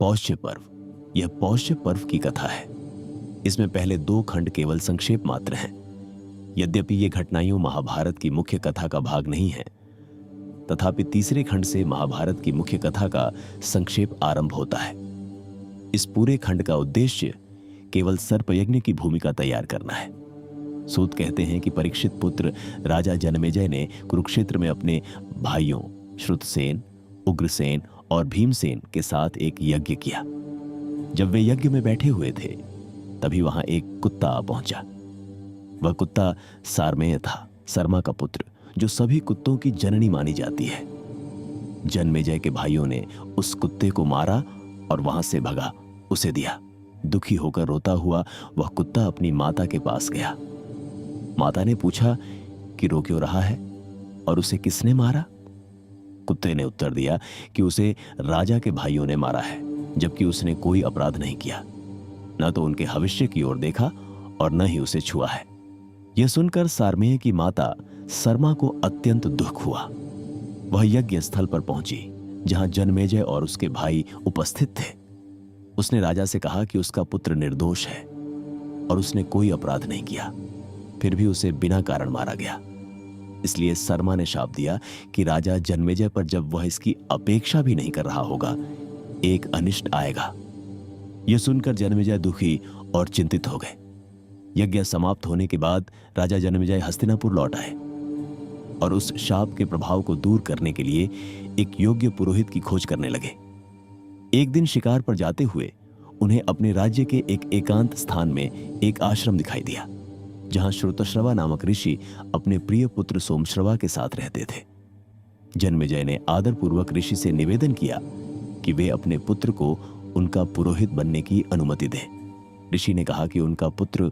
पौष्य पर्व। यह पौष्य पर्व की कथा है। इसमें पहले 2 खंड केवल संक्षेप मात्र हैं। यद्यपि ये घटनाएं महाभारत की मुख्य कथा का भाग नहीं है, तथापि तीसरे खंड से महाभारत की मुख्य कथा का संक्षेप आरंभ होता है। इस पूरे खंड का उद्देश्य केवल सर्पयज्ञ की भूमिका तैयार करना है। सूत कहते हैं कि परीक्षित पुत्र राजा जनमेजय ने कुरुक्षेत्र में अपने भाइयों श्रुतसेन, उग्रसेन और भीमसेन के साथ एक यज्ञ किया। जब वे यज्ञ में बैठे हुए थे, तभी वहां एक कुत्ता आ पहुंचा। वह कुत्ता सारमेय था, सरमा का पुत्र, जो सभी कुत्तों की जननी मानी जाती है। जनमेजय के भाइयों ने उस कुत्ते को मारा और वहां से भगा, उसे दिया। दुखी होकर रोता हुआ वह कुत्ता अपनी माता के पास गया। माता ने पूछा कि रो क्यों रहा है और उसे किसने मारा? कुत्ते ने उत्तर दिया कि उसे राजा के भाइयों ने मारा है, जबकि उसने कोई अपराध नहीं किया। न तो उनके भविष्य की ओर देखा और न ही उसे छुआ है। यह सुनकर सारमेय की माता सरमा को अत्यंत दुख हुआ। वह यज्ञ स्थल पर पहुंची, जहां जनमेजय और उसके भाई उपस्थित थे। उसने राजा से कहा कि उसका पुत्र निर्दोष है और उसने कोई अपराध नहीं किया, फिर भी उसे बिना कारण मारा गया। इसलिए सरमा ने शाप दिया कि राजा जनमेजय पर जब वह इसकी अपेक्षा भी नहीं कर रहा होगा, एक अनिष्ट आएगा। यह सुनकर जनमेजय दुखी और चिंतित हो गए। यज्ञ समाप्त होने के बाद राजा जनमेजय हस्तिनापुर लौट आए और उस शाप के प्रभाव को दूर करने के लिए एक योग्य पुरोहित की खोज करने लगे। एक दिन शिकार पर जाते हुए उन्हें अपने राज्य के एक एकांत स्थान में एक आश्रम दिखाई दिया, जहां श्रुतश्रवा नामक ऋषि अपने प्रिय पुत्र सोमश्रवा के साथ रहते थे। जनमेजय ने आदरपूर्वक ऋषि से निवेदन किया कि वे अपने पुत्र को उनका पुरोहित बनने की अनुमति दें। ऋषि ने कहा कि उनका पुत्र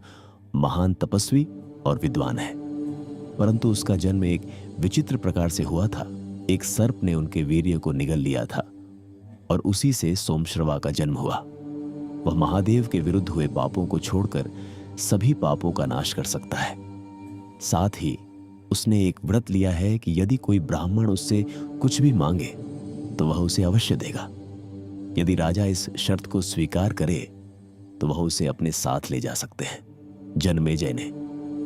महान तपस्वी और विद्वान है, परंतु उसका जन्म एक विचित्र प्रकार से हुआ था। एक सर्प ने उनके वीर्य को निगल लिया था और उसी से सोमश्रवा का जन्म हुआ। वह महादेव के विरुद्ध हुए पापों को छोड़कर सभी पापों का नाश कर सकता है। साथ ही उसने एक व्रत लिया है कि यदि कोई ब्राह्मण उससे कुछ भी मांगे तो वह उसे अवश्य देगा। यदि राजा इस शर्त को स्वीकार करे तो वह उसे अपने साथ ले जा सकते हैं। जनमेजय ने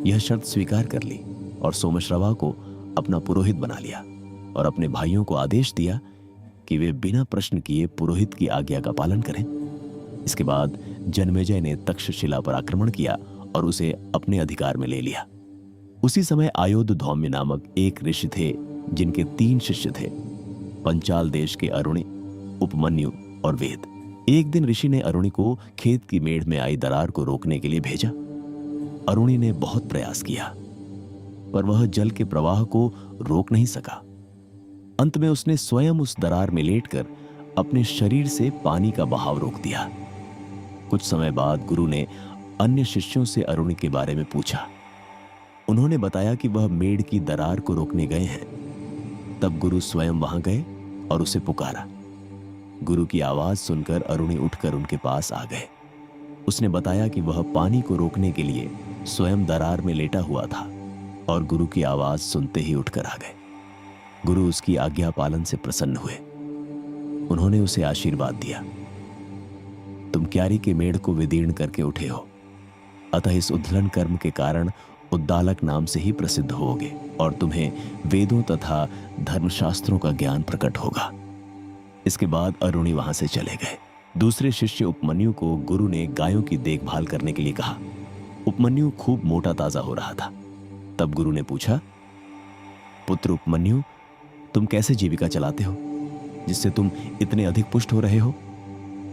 यह शर्त स्वीकार कर ली और सोमश्रवा को अपना पुरोहित बना लिया और अपने भाइयों को आदेश दिया कि वे बिना प्रश्न किए पुरोहित की आज्ञा का पालन करें। इसके बाद जनमेजय ने तक्षशिला पर आक्रमण किया और उसे अपने अधिकार में ले लिया। उसी समय आयोध धौम्य नामक एक ऋषि थे, जिनके 3 शिष्य थे, पंचाल देश के अरुणि, उपमन्यु और वेद। एक दिन ऋषि ने अरुणि को खेत की मेढ़ में आई दरार को रोकने के लिए भेजा। अरुणि ने बहुत प्रयास किया, पर वह जल के प्रवाह को रोक नहीं सका। अंत में उसने स्वयं उस दरार में लेटकर अपने शरीर से पानी का बहाव रोक दिया। कुछ समय बाद गुरु ने अन्य शिष्यों से अरुणि के बारे में पूछा। उन्होंने बताया कि वह मेढ़ की दरार को रोकने गए हैं। तब गुरु स्वयं वहां गए और उसे पुकारा। गुरु की आवाज सुनकर अरुणि उठकर उनके पास आ गए। उसने बताया कि वह पानी को रोकने के लिए स्वयं दरार में लेटा हुआ था और गुरु की आवाज सुनते ही उठकर आ गए। गुरु उसकी आज्ञा पालन से प्रसन्न हुए। उन्होंने उसे आशीर्वाद दिया। तुम क्यारी के मेढ़ को विदीर्ण करके उठे हो, अतः इस उद्दलन कर्म के कारण उद्दालक नाम से ही प्रसिद्ध होगे और तुम्हें वेदों तथा धर्मशास्त्रों का ज्ञान प्रकट होगा। इसके बाद अरुणि वहां से चले गए। दूसरे शिष्य उपमन्यु को गुरु ने गायों की देखभाल करने के लिए कहा। उपमन्यु खूब मोटा ताजा हो रहा था। तब गुरु ने पूछा, पुत्र उपमन्यु, तुम कैसे जीविका चलाते हो जिससे तुम इतने अधिक पुष्ट हो रहे हो?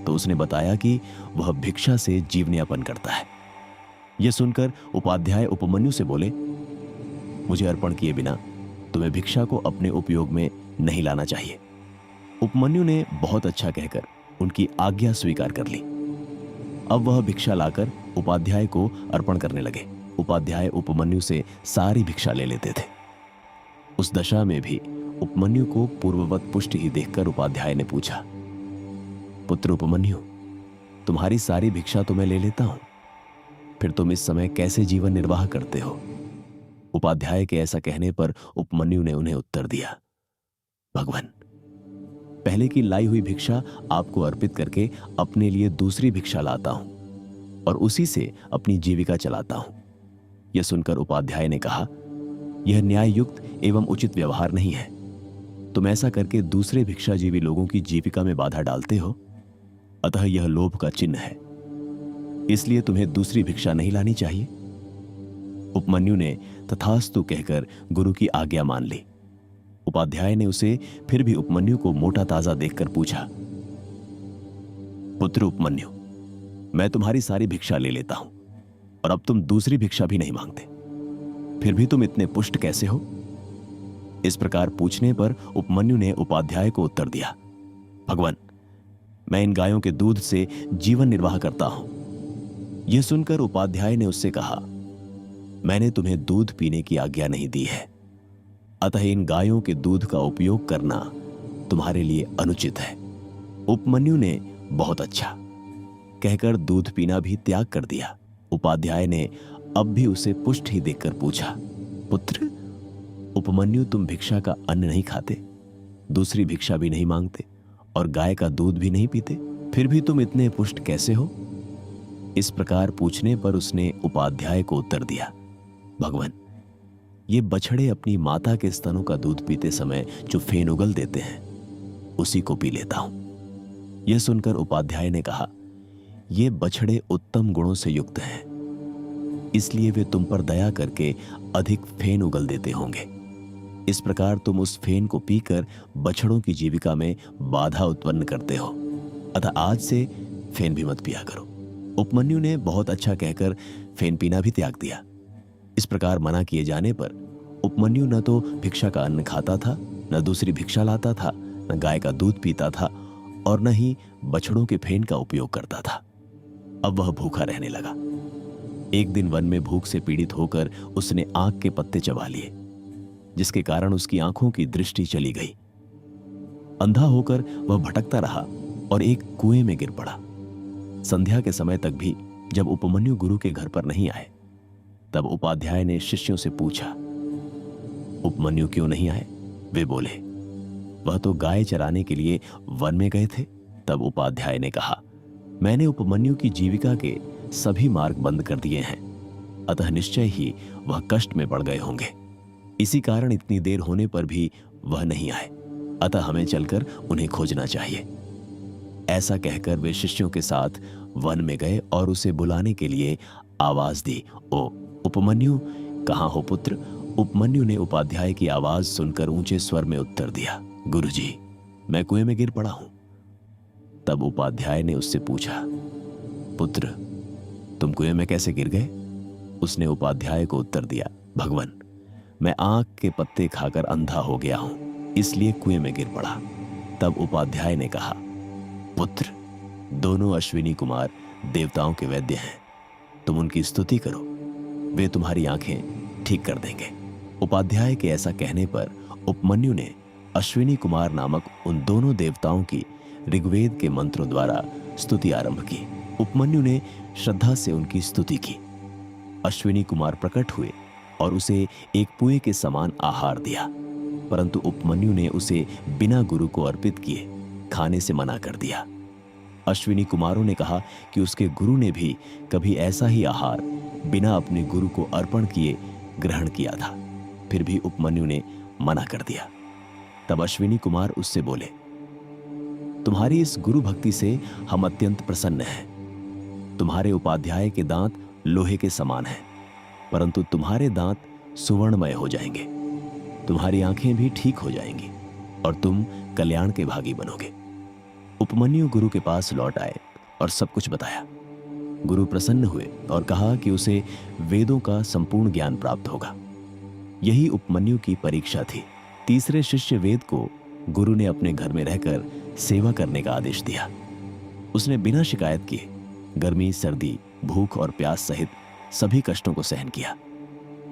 तो उसने बताया कि वह भिक्षा से जीवनयापन करता है। यह सुनकर उपाध्याय उपमन्यु से बोले, मुझे अर्पण किए बिना तुम्हें भिक्षा को अपने उपयोग में नहीं लाना चाहिए। उपमन्यु ने बहुत अच्छा कहकर उनकी आज्ञा स्वीकार कर ली। अब वह भिक्षा लाकर उपाध्याय को अर्पण करने लगे। उपाध्याय उपमन्यु से सारी भिक्षा ले लेते थे। उस दशा में भी उपमन्यु को पूर्ववत पुष्टि ही देखकर उपाध्याय ने पूछा, पुत्र उपमन्यु, तुम्हारी सारी भिक्षा तो मैं ले लेता हूं, फिर तुम इस समय कैसे जीवन निर्वाह करते हो? उपाध्याय के ऐसा कहने पर उपमन्यु ने उन्हें उत्तर दिया, भगवान, पहले की लाई हुई भिक्षा आपको अर्पित करके अपने लिए दूसरी भिक्षा लाता हूं और उसी से अपनी जीविका चलाता हूं। यह सुनकर उपाध्याय ने कहा, यह न्याययुक्त एवं उचित व्यवहार नहीं है। तुम ऐसा करके दूसरे भिक्षाजीवी लोगों की जीविका में बाधा डालते हो, अतः यह लोभ का चिन्ह है। इसलिए तुम्हें दूसरी भिक्षा नहीं लानी चाहिए। उपमन्यु ने तथास्तु कहकर गुरु की आज्ञा मान ली। उपाध्याय ने उसे फिर भी उपमन्यु को मोटा ताजा देखकर पूछा, पुत्र उपमन्यु, मैं तुम्हारी सारी भिक्षा ले लेता हूं और अब तुम दूसरी भिक्षा भी नहीं मांगते, फिर भी तुम इतने पुष्ट कैसे हो? इस प्रकार पूछने पर उपमन्यु ने उपाध्याय को उत्तर दिया, भगवान, मैं इन गायों के दूध से जीवन निर्वाह करता हूं। यह सुनकर उपाध्याय ने उससे कहा, मैंने तुम्हें दूध पीने की आज्ञा नहीं दी है, अतः इन गायों के दूध का उपयोग करना तुम्हारे लिए अनुचित है। उपमन्यु ने बहुत अच्छा कहकर दूध पीना भी त्याग कर दिया। उपाध्याय ने अब भी उसे पुष्ट ही देखकर पूछा, पुत्र उपमन्यु, तुम भिक्षा का अन्न नहीं खाते, दूसरी भिक्षा भी नहीं मांगते और गाय का दूध भी नहीं पीते, फिर भी तुम इतने पुष्ट कैसे हो? इस प्रकार पूछने पर उसने उपाध्याय को उत्तर दिया, भगवान, ये बछड़े अपनी माता के स्तनों का दूध पीते समय जो फेन उगल देते हैं, उसी को पी लेता हूं। यह सुनकर उपाध्याय ने कहा, ये बछड़े उत्तम गुणों से युक्त हैं, इसलिए वे तुम पर दया करके अधिक फेन उगल देते होंगे। इस प्रकार तुम उस फेन को पीकर बछड़ों की जीविका में बाधा उत्पन्न करते हो, अतः आज से फेन भी मत पिया करो। उपमन्यु ने बहुत अच्छा कहकर फेन पीना भी त्याग दिया। इस प्रकार मना किए जाने पर उपमन्यु न तो भिक्षा का अन्न खाता था, न दूसरी भिक्षा लाता था, न गाय का दूध पीता था और न ही बछड़ों के फेन का उपयोग करता था। अब वह भूखा रहने लगा। एक दिन वन में भूख से पीड़ित होकर उसने आग के पत्ते चबा लिए, जिसके कारण उसकी आंखों की दृष्टि चली गई। अंधा होकर वह भटकता रहा और एक कुएं में गिर पड़ा। संध्या के समय तक भी जब उपमन्यु गुरु के घर पर नहीं आए, तब उपाध्याय ने शिष्यों से पूछा, उपमन्यु क्यों नहीं आए? वे बोले, वह तो गाय चराने के लिए वन में गए थे। तब उपाध्याय ने कहा, मैंने उपमन्यु की जीविका के सभी मार्ग बंद कर दिए हैं, अतः निश्चय ही वह कष्ट में पड़ गए होंगे। इसी कारण इतनी देर होने पर भी वह नहीं आए, अतः हमें चलकर उन्हें खोजना चाहिए। ऐसा कहकर वे शिष्यों के साथ वन में गए और उसे बुलाने के लिए आवाज दी, ओ उपमन्यु, कहाँ हो पुत्र? उपमन्यु ने उपाध्याय की आवाज सुनकर ऊंचे स्वर में उत्तर दिया, गुरुजी, मैं कुएं में गिर पड़ा हूं। तब उपाध्याय ने उससे पूछा, पुत्र, तुम कुएं में कैसे गिर गए? उसने उपाध्याय को उत्तर दिया, भगवान, मैं आंख के पत्ते खाकर अंधा हो गया हूं, इसलिए कुएं में गिर पड़ा। तब उपाध्याय ने कहा, पुत्र, दोनों अश्विनी कुमार देवताओं के वैद्य हैं, तुम उनकी स्तुति करो, वे तुम्हारी आंखें ठीक कर देंगे। उपाध्याय के ऐसा कहने पर उपमन्यु ने अश्विनी कुमार नामक उन दोनों देवताओं की ऋग्वेद के मंत्रों द्वारा स्तुति आरंभ की। उपमन्यु ने श्रद्धा से उनकी स्तुति की। अश्विनी कुमार प्रकट हुए और उसे एक पुए के समान आहार दिया, परंतु उपमन्यु ने उसे बिना गुरु को अर्पित किए खाने से मना कर दिया। अश्विनी कुमारों ने कहा कि उसके गुरु ने भी कभी ऐसा ही आहार बिना अपने गुरु को अर्पण किए ग्रहण किया था, फिर भी उपमन्यु ने मना कर दिया। तब अश्विनी कुमार उससे बोले, तुम्हारी इस गुरु भक्ति से हम अत्यंत प्रसन्न हैं। तुम्हारे उपाध्याय के दांत लोहे के समान हैं, परंतु तुम्हारे दांत सुवर्णमय हो जाएंगे, तुम्हारी आंखें भी ठीक हो जाएंगी और तुम कल्याण के भागी बनोगे। उपमन्यु गुरु के पास लौट आए और सब कुछ बताया। गुरु प्रसन्न हुए और कहा कि उसे वेदों का संपूर्ण ज्ञान प्राप्त होगा। यही उपमन्यु की परीक्षा थी। तीसरे शिष्य वेद को गुरु ने अपने घर में रहकर सेवा करने का आदेश दिया। उसने बिना शिकायत किए गर्मी, सर्दी, भूख और प्यास सहित सभी कष्टों को सहन किया।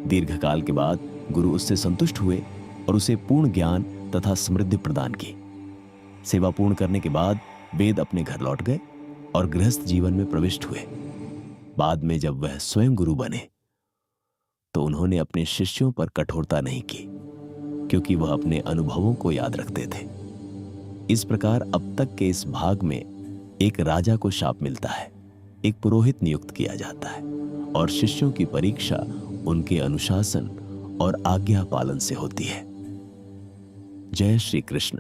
दीर्घकाल के बाद गुरु उससे संतुष्ट हुए और उसे पूर्ण ज्ञान तथा समृद्धि प्रदान की। सेवा पूर्ण करने के बाद वेद अपने घर लौट गए और गृहस्थ जीवन में प्रविष्ट हुए। बाद में जब वह स्वयं गुरु बने तो उन्होंने अपने शिष्यों पर कठोरता नहीं की, क्योंकि वह अपने अनुभवों को याद रखते थे। इस प्रकार अब तक के इस भाग में एक राजा को शाप मिलता है, एक पुरोहित नियुक्त किया जाता है और शिष्यों की परीक्षा उनके अनुशासन और आज्ञा पालन से होती है। जय श्री कृष्ण।